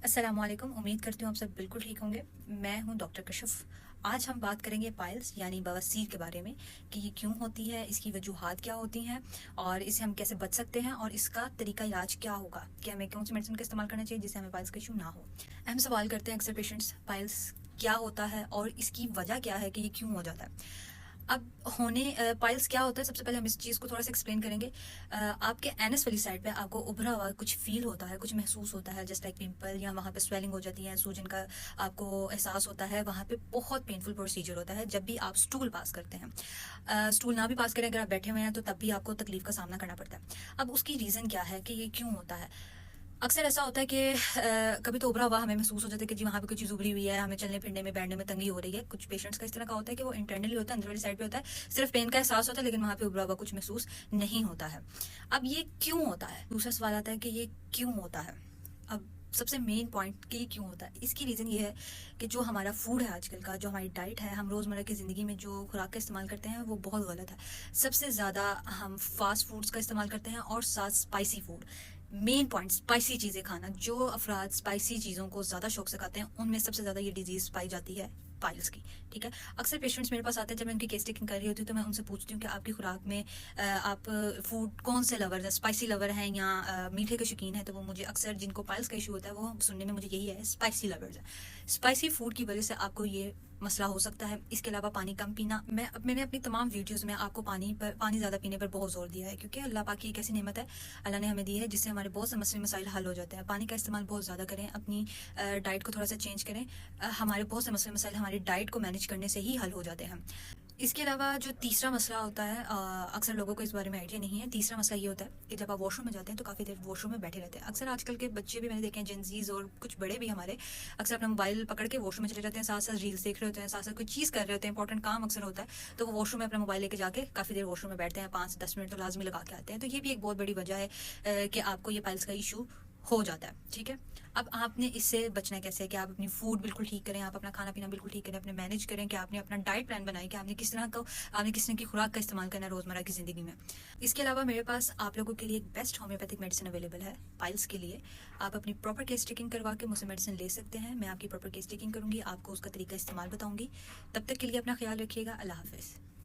अस्सलामुअलैकुम। उम्मीद करती हूँ आप सब बिल्कुल ठीक होंगे। मैं हूँ डॉक्टर कशिफ। आज हम बात करेंगे पाइल्स यानी बवासीर के बारे में कि ये क्यों होती है, इसकी वजूहात क्या होती हैं और इससे हम कैसे बच सकते हैं और इसका तरीका इलाज क्या होगा, कि हमें कौन सी मेडिसिन का इस्तेमाल करना चाहिए जिससे हमें पाइल्स का इशू ना हो। हम सवाल करते हैं अक्सर पेशेंट्स, पाइल्स क्या होता है और इसकी वजह क्या है कि ये क्यों हो जाता है। अब पाइल्स क्या होता है, सबसे पहले हम इस चीज़ को थोड़ा सा एक्सप्लेन करेंगे। आपके एनस वाली साइड पे आपको उभरा हुआ कुछ फील होता है, कुछ महसूस होता है, जस्ट लाइक पिंपल, या वहाँ पे स्वेलिंग हो जाती है, सूजन का आपको एहसास होता है। वहाँ पे बहुत पेनफुल प्रोसीजर होता है जब भी आप स्टूल पास करते हैं। स्टूल ना भी पास करें, अगर आप बैठे हुए हैं तो तब भी आपको तकलीफ का सामना करना पड़ता है। अब उसकी रीज़न क्या है कि ये क्यों होता है। अक्सर ऐसा होता है कि कभी तो उभरा हुआ हमें महसूस हो जाता है कि जी वहाँ पे कोई चीज़ उभरी हुई है, हमें चलने फिरने में बैठने में तंगी हो रही है। कुछ पेशेंट्स का इस तरह का होता है कि वो इंटरनली होता है, अंदर वाली साइड पे होता है, सिर्फ पेन का एहसास होता है लेकिन वहाँ पे उभरा हुआ कुछ महसूस नहीं होता है। अब ये क्यों होता है, दूसरा सवाल आता है कि ये क्यों होता है। अब सबसे मेन पॉइंट कि ये क्यों होता है, इसकी रीज़न ये है कि जो हमारा फूड है आजकल का, जो हमारी डाइट है, हम रोज़मर्रा की ज़िंदगी में जो खुराक का इस्तेमाल करते हैं वो बहुत गलत है। सबसे ज़्यादा हम फास्ट फूड्स का इस्तेमाल करते हैं और साथ spicy food. Main point spicy चीज़ें खाना। जो अफराद स्पाइसी चीज़ों को ज़्यादा शौक से खाते हैं उनमें सबसे ज़्यादा ये डिजीज़ पाई जाती है, पाइल्स की। ठीक है। अक्सर पेशेंट्स मेरे पास आते हैं, जब मैं उनकी केस टेकिंग कर रही होती हूँ तो मैं उनसे पूछती हूँ कि आपकी खुराक में आप फूड कौन से लवर है, स्पाइसी लवर हैं या मीठे के शौकीन है। तो वो मुझे अक्सर, जिनको पाइल्स का इशू होता है, वो सुनने में मुझे यही है, स्पाइसी लवर्स है। स्पाइसी फूड की वजह से आपको ये मसला हो सकता है। इसके अलावा पानी कम पीना। मैंने अपनी तमाम वीडियोस में आपको पानी ज़्यादा पीने पर बहुत जोर दिया है, क्योंकि अल्लाह पाक की एक ऐसी नेमत है अल्लाह ने हमें दी है जिससे हमारे बहुत से मसले मसाइल हल हो जाते हैं। पानी का इस्तेमाल बहुत ज़्यादा करें, अपनी डाइट को थोड़ा सा चेंज करें। हमारे बहुत से मसले मसाइल हमारी डाइट को मैनेज करने से ही हल हो जाते हैं। इसके अलावा जो तीसरा मसला होता है, अक्सर लोगों को इस बारे में आइडिया नहीं है। तीसरा मसला ये होता है कि जब आप वॉशरूम में जाते हैं तो काफ़ी देर वॉशरूम में बैठे रहते हैं। अक्सर आजकल के बच्चे भी मैंने देखे हैं, जेंजीज और कुछ बड़े भी हमारे, अक्सर अपना मोबाइल पकड़ के वॉशरूम में चले जाते हैं, साथ साथ रील्स देख रहे होते हैं, साथ साथ कोई चीज़ कर रहे होते हैं, इंपॉर्टेंट काम अक्सर होता है, तो वो वॉशरूम में अपना मोबाइल लेके जाके काफ़ी देर वॉशरूम में बैठते हैं, 5 से 10 मिनट तो लाजमी लगा के आते हैं। तो ये भी एक बहुत बड़ी वजह है कि आपको ये पाइल्स का इशू हो जाता है। ठीक है। अब आपने इससे बचना कैसे है कि आप अपनी फूड बिल्कुल ठीक करें, आप अपना खाना पीना बिल्कुल ठीक करें, अपने मैनेज करें, कि आपने अपना डाइट प्लान बनाए कि आपने किस तरह की खुराक का इस्तेमाल करना है रोज़मर्रा की ज़िंदगी में। इसके अलावा मेरे पास आप लोगों के लिए एक बेस्ट होम्योपैथिक मेडिसिन अवेलेबल है पाइल्स के लिए। आप अपनी प्रॉपर केस टेकिंग करवा के मुझसे मेडिसिन ले सकते हैं। मैं आपकी प्रॉपर केस टेकिंग करूँगी, आपको उसका तरीका इस्तेमाल बताऊँगी। तब तक के लिए अपना ख्याल रखिएगा। अल्लाह हाफिज़।